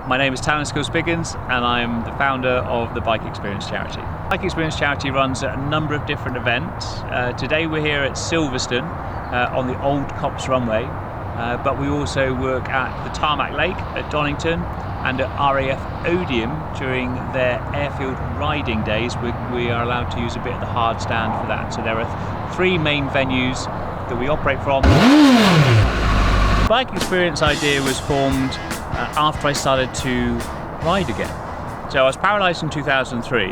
My name is Talon Skills-Biggins and I'm the founder of the Bike Experience charity. Bike Experience charity runs a number of different events. Today we're here at Silverstone on the old Cops runway, but we also work at the Tarmac Lake at Donington and at RAF Odium during their airfield riding days. We are allowed to use a bit of the hard stand for that. So there are three main venues that we operate from. The Bike Experience idea was formed after I started to ride again. So I was paralysed in 2003,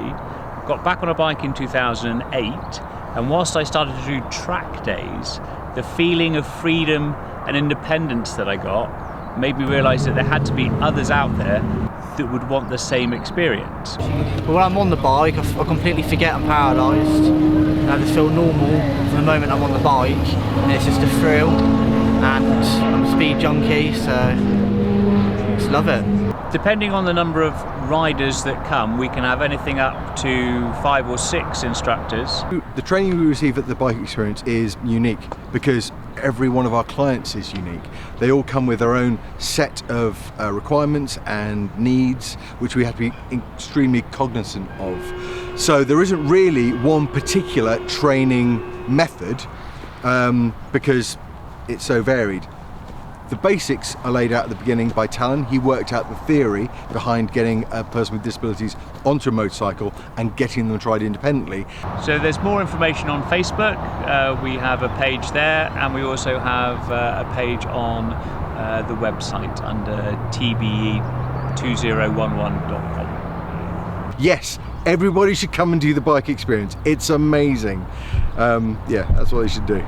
got back on a bike in 2008, and whilst I started to do track days, the feeling of freedom and independence that I got made me realise that there had to be others out there that would want the same experience. But when I'm on the bike, I completely forget I'm paralysed, and I just feel normal from the moment I'm on the bike, and it's just a thrill, and I'm a speed junkie, so just love it. Depending on the number of riders that come, we can have anything up to 5 or 6 instructors. The training we receive at the Bike Experience is unique because every one of our clients is unique. They all come with their own set of requirements and needs, which we have to be extremely cognizant of. So there isn't really one particular training method because it's so varied. The basics are laid out at the beginning by Talon. He worked out the theory behind getting a person with disabilities onto a motorcycle and getting them to ride independently. So there's more information on Facebook. We have a page there, and we also have a page on the website under tbe2011.com. Yes, everybody should come and do the Bike Experience. It's amazing. Yeah, that's what they should do.